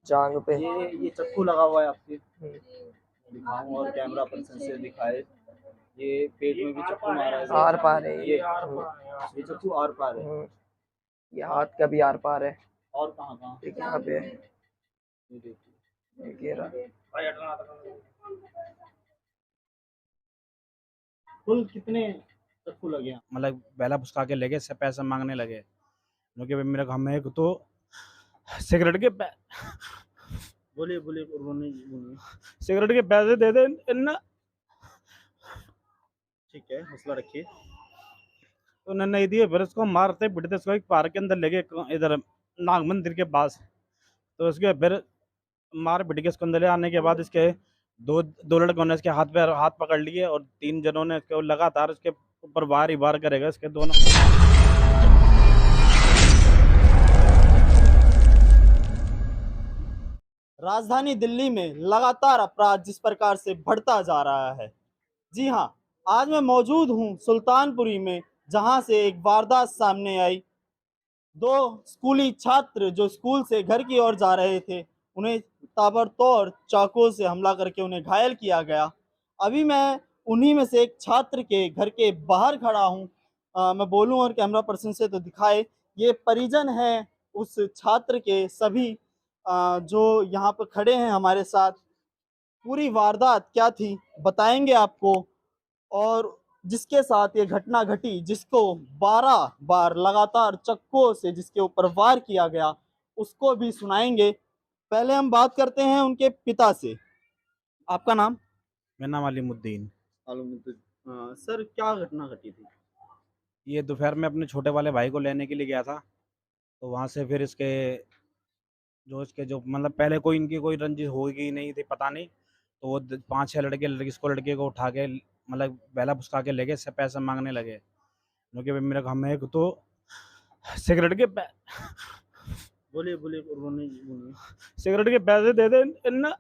जांग पे। ये चक्कू लगा हुआ है आपके, हम्म, दिखाऊं और कैमरा पर्सन से दिखाए। ये पेट में भी चक्कू मारा है आर पार है ये हम्म, ये चक्कू आर पार है। हम्म, ये हाथ का भी आर पार है। और कहाँ कहाँ? एक यहाँ पे है, ये देखिए। एक ये रहा। कुल कितने चक्कू लगे हैं? मतलब बेला फुसका के लेके से पैसे मांगने लगे, क्योंकि मेरे हमें तो सिगरेट के बोलिए बोलिए बोलिए बोलिए। सिगरेट के पैसे दे दे इन्ना, ठीक है, हौसला रखिए। तो उन्होंने नहीं दिए। फिर उसको मारते पिटते उसको एक पार्क के अंदर लेके, इधर नाग मंदिर के पास। तो उसके फिर मार पिट के इसको अंदर ले आने के बाद इसके दो दो लड़कों ने इसके हाथ पे हाथ पकड़ लिए और 3 जनों ने इसके लगातार इसके ऊपर वार ही वार करेगा इसके दोनों। राजधानी दिल्ली में लगातार अपराध जिस प्रकार से बढ़ता जा रहा है, जी हाँ, आज मैं मौजूद हूँ सुल्तानपुरी में, जहां से एक वारदात सामने आई। दो स्कूली छात्र जो स्कूल से घर की ओर जा रहे थे, उन्हें ताबड़तोड़ चाकू से हमला करके उन्हें घायल किया गया। अभी मैं उन्हीं में से एक छात्र के घर के बाहर खड़ा हूँ। मैं बोलूँ और कैमरा पर्सन से तो दिखाए, ये परिजन है उस छात्र के सभी, जो यहाँ पर खड़े हैं हमारे साथ। पूरी वारदात क्या थी बताएंगे आपको, और जिसके साथ ये घटना घटी, जिसको 12 बार लगातार चक्कों से जिसके ऊपर वार किया गया, उसको भी सुनाएंगे। पहले हम बात करते हैं उनके पिता से। आपका नाम? मेरा नाम अलीमुद्दीन। सर, क्या घटना घटी थी? ये दोपहर में अपने छोटे वाले भाई को लेने के लिए गया था, तो वहाँ से फिर इसके जो मतलब पहले कोई इनकी कोई रंजिश होगी नहीं थी, पता नहीं। तो वो 5-6 लड़के को उठा के मतलब बेला फुसका के लेके से पैसे मांगने लगे, क्योंकि मेरे हमें तो सिगरेट के बोलिए बोलिए बोलिए। सिगरेट के पैसे दे दे इन्ना।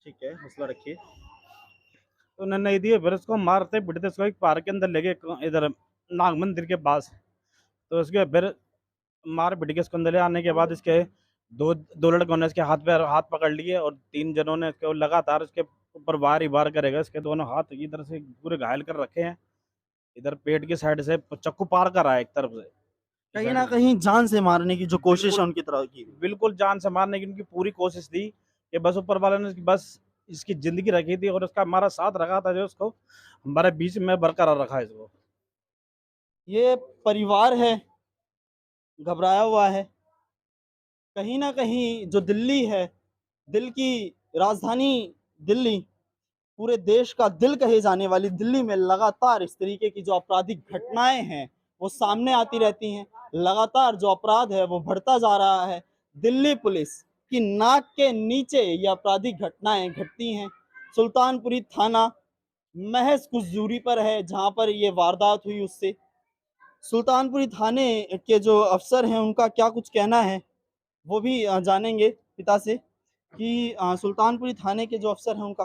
ठीक है, हौसला रखिए। तो उन्होंने नहीं दिए। फिर उसको मारते पिटते उसको एक पार्क के अंदर लेके, इधर नाग मंदिर के पास। तो उसके फिर मार पिट के इसको अंदर ले आने के बाद इसके दो दो लड़कों ने इसके हाथ पे हाथ पकड़ लिए और 3 जनों ने इसके लगातार इसके ऊपर वार ही वार करेगा। इसके दोनों हाथ इधर से पूरे घायल कर रखे हैं, इधर पेट की साइड से चक्कू पार कर रहा है एक तरफ से। कहीं ना कहीं जान से मारने की जो कोशिश है उनकी तरफ की। बिल्कुल जान से मारने की उनकी पूरी कोशिश थी कि बस ऊपर वाले ने बस इसकी जिंदगी रखी थी और उसका हमारा साथ रखा था, जो उसको हमारे बीच में बरकरार रखा है इसको। ये परिवार है, घबराया हुआ है। कहीं ना कहीं जो दिल्ली है, दिल की राजधानी दिल्ली, पूरे देश का दिल कहे जाने वाली दिल्ली में लगातार इस तरीके की जो आपराधिक घटनाएं हैं वो सामने आती रहती हैं। लगातार जो अपराध है वो बढ़ता जा रहा है। दिल्ली पुलिस की नाक के नीचे ये आपराधिक घटनाएं घटती हैं। सुल्तानपुरी थाना महज कुछ दूरी पर है जहां पर ये वारदात हुई उससे। सुल्तानपुरी थाने के जो अफसर हैं उनका क्या कुछ कहना है वो भी जानेंगे पिता से, कि सुल्तानपुरी थाने के जो अफसर हैं उनका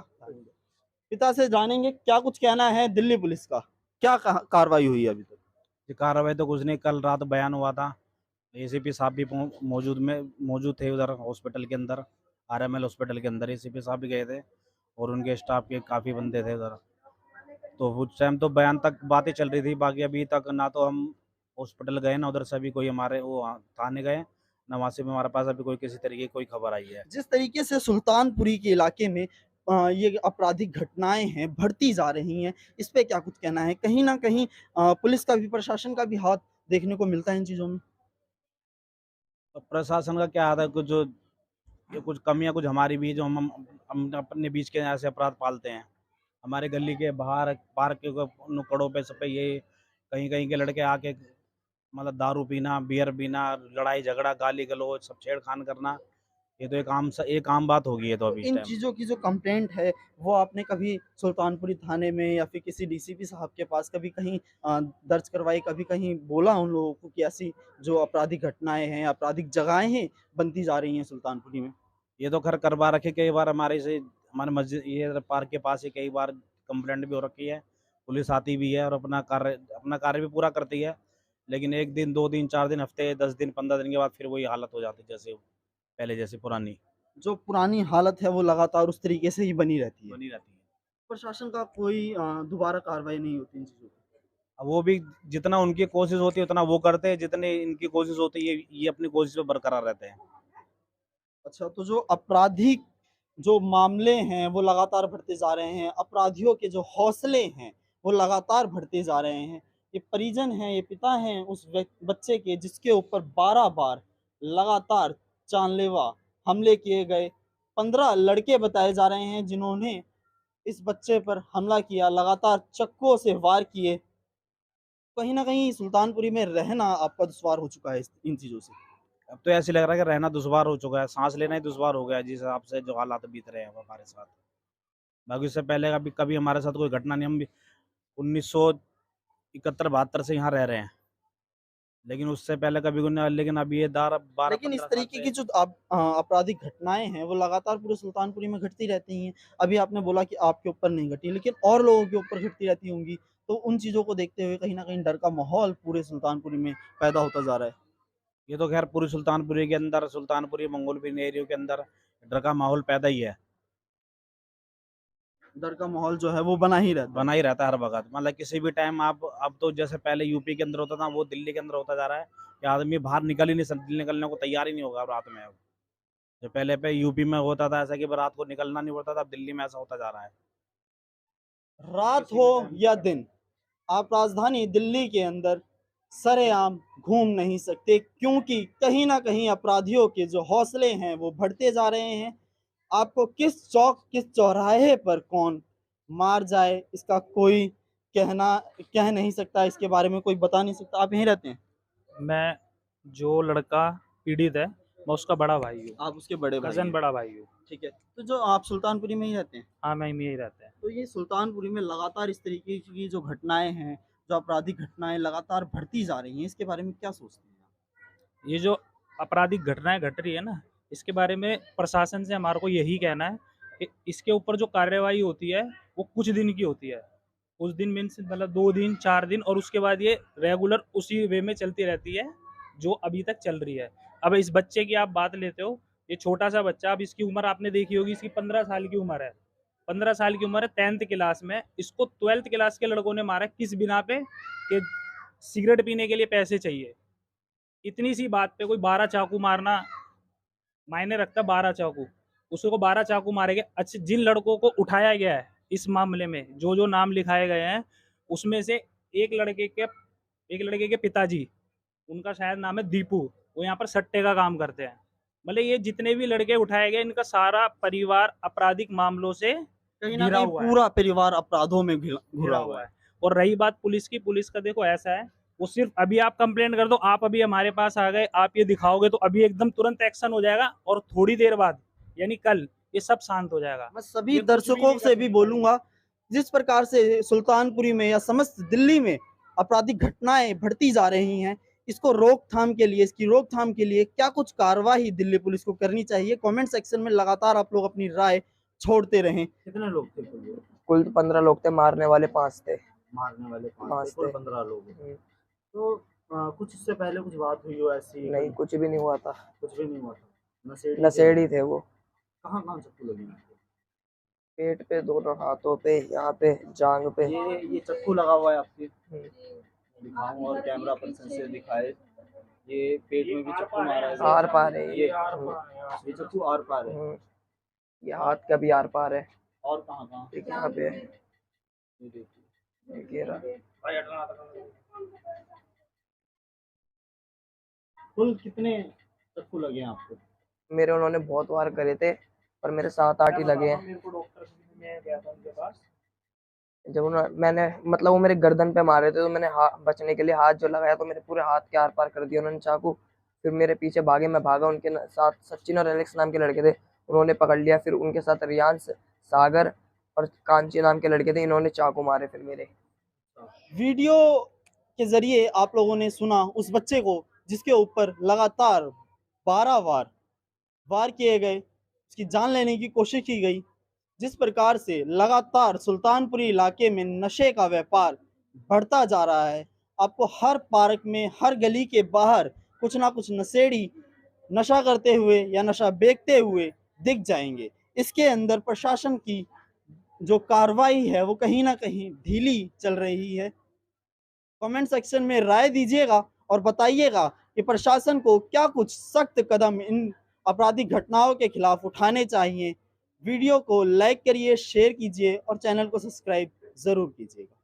पिता से जानेंगे क्या कुछ कहना है दिल्ली पुलिस का, क्या कार्रवाई हुई है अभी तक। ये कार्रवाई तो कुछ नहीं, कल रात बयान हुआ था। एसीपी साहब भी मौजूद थे उधर हॉस्पिटल के अंदर, आरएमएल हॉस्पिटल के अंदर एसीपी साहब भी गए थे और उनके स्टाफ के काफ़ी बंदे थे उधर। तो उस टाइम तो बयान तक बातें चल रही थी, बाकी अभी तक ना तो हम हॉस्पिटल गए ना उधर से अभी कोई हमारे वो थाने गए ना वहाँ से भी हमारे पास अभी कोई किसी तरीके की कोई खबर आई है। जिस तरीके से सुल्तानपुरी के इलाके में ये आपराधिक घटनाएं हैं बढ़ती जा रही हैं, इस पे क्या कुछ कहना है? कहीं ना कहीं पुलिस का भी, प्रशासन का भी हाथ देखने को मिलता है इन चीजों में। तो प्रशासन का क्या आता है, कुछ जो ये कुछ कमियां कुछ हमारी भी, जो हम अपने बीच के ऐसे अपराध पालते हैं। हमारे गली के बाहर पार्क के नुक्कड़ों पे सब पे ये कहीं कहीं के लड़के आके मतलब दारू पीना, बियर पीना, लड़ाई झगड़ा, गाली गलौज, सब छेड़खान करना, ये तो एक आम बात हो गई है तो तो अभी इस इन टाइम। चीजों की जो कंप्लेंट है वो आपने कभी सुल्तानपुरी थाने में या फिर किसी डीसीपी साहब के पास कभी कहीं दर्ज करवाई, कभी कहीं बोला उन लोगों को कि ऐसी जो आपराधिक घटनाएं हैं, आपराधिक जगहें हैं बनती जा रही हैं सुल्तानपुरी में? ये तो खैर करवा रखे कई बार, हमारे मस्जिद ये पार्क के पास ही कई बार कंप्लेंट भी हो रखी है। पुलिस आती भी है और अपना कार्य भी पूरा करती है, लेकिन 1 दिन 2 दिन 4 दिन हफ्ते 10 दिन 15 दिन के बाद फिर वही हालत हो जाती है जैसे पहले जैसी पुरानी जो पुरानी हालत है वो लगातार उस तरीके से ही बनी रहती है। बनी रहती है। प्रशासन का कोई दोबारा कार्रवाई नहीं होती इन चीज़ों पे। अब वो भी जितना उनकी कोशिश होती है उतना वो करते हैं, जितनी इनकी कोशिश होती है ये अपनी कोशिश पे बरकरार रहते हैं। अच्छा, तो जो आपराधिक जो मामले हैं वो लगातार बढ़ते जा रहे हैं, अपराधियों के जो हौसले हैं वो लगातार बढ़ते जा रहे हैं। ये परिजन हैं, ये पिता हैं उस बच्चे के जिसके ऊपर 12 बार लगातार जानलेवा हमले किए गए। 15 लड़के बताए जा रहे हैं जिन्होंने इस बच्चे पर हमला किया, लगातार चक्कों से वार किए। कहीं न कहीं सुल्तानपुरी में रहना आपका दुश्वार हो चुका है इन चीज़ों से। अब तो ऐसे लग रहा है कि रहना दुश्वार हो चुका है, सांस लेना ही दुश्वार हो गया है, जिस हिसाब से जो हालात बीत रहे हैं वो हमारे साथ। बाकी उससे पहले कभी कभी हमारे साथ कोई घटना नहीं, हम भी 1971-72 से यहाँ रह रहे हैं, लेकिन उससे पहले कभी कोई नहीं। लेकिन अब ये दार 12 लेकिन इस 15 साल तरीके की से जो आपराधिक घटनाएं हैं वो लगातार पूरे सुल्तानपुरी में घटती रहती हैं। अभी आपने बोला कि आपके ऊपर नहीं घटी, लेकिन और लोगों के ऊपर घटती रहती होंगी। तो उन चीज़ों को देखते हुए कहीं न कहीं डर का माहौल पूरे सुल्तानपुरी में पैदा होता जा रहा है। ये तो खैर पूरी सुल्तानपुरी के अंदर, सुल्तानपुरी मंगोलपुरी एरिया के अंदर डर का माहौल पैदा ही है, डर का माहौल जो है वो बना ही रहता है। बना ही रहता है हर वक्त। मतलब किसी भी टाइम आप, अब तो जैसे पहले यूपी के अंदर होता था वो दिल्ली के अंदर होता जा रहा है कि आदमी बाहर निकल ही नहीं सकता, निकलने को तैयार ही नहीं होगा अब रात में। अब जो पहले पे यूपी में होता था ऐसा कि रात को निकलना नहीं पड़ता था, अब दिल्ली में ऐसा होता जा रहा है। रात हो या दिन, आप राजधानी दिल्ली के अंदर सरेआम घूम नहीं सकते, क्योंकि कहीं ना कहीं अपराधियों के जो हौसले हैं वो बढ़ते जा रहे हैं। आपको किस चौक किस चौराहे पर कौन मार जाए इसका कोई कह नहीं सकता, इसके बारे में कोई बता नहीं सकता। आप यहीं रहते हैं? मैं जो लड़का पीड़ित है मैं उसका बड़ा भाई हूँ, आप उसके बड़े भाई कज़न हैं। बड़ा भाई हूँ। ठीक है, तो जो आप सुल्तानपुरी में ही रहते हैं, हाँ, मैं यही रहते हैं। तो ये सुल्तानपुरी में लगातार इस तरीके की जो घटनाएं हैं, जो आपराधिक घटनाएं लगातार बढ़ती जा रही हैं, इसके बारे में क्या सोचते हैं आप? ये जो आपराधिक घटनाएं घट रही है ना, इसके बारे में प्रशासन से हमारे को यही कहना है कि इसके ऊपर जो कार्रवाई होती है वो कुछ दिन की होती है। कुछ दिन मीन्स मतलब 2 दिन 4 दिन, और उसके बाद ये रेगुलर उसी वे में चलती रहती है जो अभी तक चल रही है। अब इस बच्चे की आप बात लेते हो, ये छोटा सा बच्चा, अब इसकी उम्र आपने देखी होगी, इसकी 15 साल की उम्र है। 15 साल की उम्र है, 10th क्लास में। इसको 12th क्लास के लड़कों ने मारा किस बिना पे कि सिगरेट पीने के लिए पैसे चाहिए। इतनी सी बात पे कोई 12 चाकू मारना मायने रखता, 12 चाकू, उसको 12 चाकू मारे गए। अच्छा, जिन लड़कों को उठाया गया है इस मामले में, जो नाम लिखाए गए हैं, उसमें से एक लड़के के पिताजी, उनका शायद नाम है दीपू, वो यहाँ पर सट्टे का काम करते हैं। मतलब ये जितने भी लड़के उठाए गए, इनका सारा परिवार आपराधिक मामलों से कहीं ना घिरा कहीं हुआ है। पूरा परिवार अपराधों में घिरा घुरा हुआ हुआ है। है। और रही बात पुलिस की, पुलिस का देखो ऐसा है, वो सिर्फ अभी आप कंप्लेंट कर दो, आप अभी हमारे पास आ गए, आप ये दिखाओगे तो अभी एकदम तुरंत एक्शन हो जाएगा, और थोड़ी देर बाद यानी कल ये सब शांत हो जाएगा। मैं सभी ये कुछ भी दर्शकों नहीं से कर भी सकते। बोलूंगा, जिस प्रकार से सुल्तानपुरी में या समस्त दिल्ली में आपराधिक घटनाएं बढ़ती जा रही हैं, इसको रोकथाम के लिए, इसकी रोकथाम के लिए क्या कुछ कार्रवाई दिल्ली पुलिस को करनी चाहिए? कमेंट सेक्शन में लगातार आप लोग अपनी राय छोड़ते रहें। कितने लोग थे कुल? कुल 15 लोग थे, मारने वाले 5 थे। मारने वाले 5 पाँच थे, कुल थे। 15 लोग। हम्म, तो कुछ इससे पहले कुछ बात हुई हो ऐसी? नहीं, कुछ भी नहीं हुआ था। कुछ भी नहीं हुआ था। नशेड़ी थे वो। कहाँ कहाँ चप्पू लगी आपको? पेट पे, दोनों हाथों पे, यहाँ पे, जांग पे। ये चक्कू लगा हुआ है आपके? हम्म, दिखाऊं और कैमरा पर्सन से दिखाए। ये पेट में भी चक्कू मारा है। आर पार है ये ये। चक्कू आर पार है। ये हाथ का भी आर पार है। और कहाँ कहाँ? एक यहाँ पे है, ये देखिए। एक ये रहा। कुल कितने चक्कू लगे हैं आपको? मेरे उन्होंने बहुत वार करे थे, पर मेरे 7-8 ही लगे हैं। मेरे को डॉक्टर में गया था उनके पास, जब मैंने मतलब वो मेरे गर्दन पे मारे थे, तो मैंने बचने के लिए हाथ जो लगाया तो मेरे पूरे हाथ के आर पार कर दिया उन्होंने चाकू। फिर मेरे पीछे भागे, मैं भागा, उनके साथ सचिन और एलेक्स नाम के लड़के थे, उन्होंने पकड़ लिया। फिर उनके साथ रियांश, सागर और कांची नाम के लड़के थे, इन्होंने चाकू मारे फिर मेरे। वीडियो के जरिए आप लोगों ने सुना उस बच्चे को जिसके ऊपर लगातार 12 वार किए गए, उसकी जान लेने की कोशिश की गई। जिस प्रकार से लगातार सुल्तानपुरी इलाके में नशे का व्यापार बढ़ता जा रहा है, आपको हर पार्क में, हर गली के बाहर कुछ ना कुछ नशेड़ी नशा करते हुए या नशा बेचते हुए दिख जाएंगे। इसके अंदर प्रशासन की जो कार्रवाई है वो कहीं ना कहीं ढीली चल रही है। कमेंट सेक्शन में राय दीजिएगा और बताइएगा कि प्रशासन को क्या कुछ सख्त कदम इन आपराधिक घटनाओं के खिलाफ उठाने चाहिए। वीडियो को लाइक करिए, शेयर कीजिए और चैनल को सब्सक्राइब ज़रूर कीजिएगा।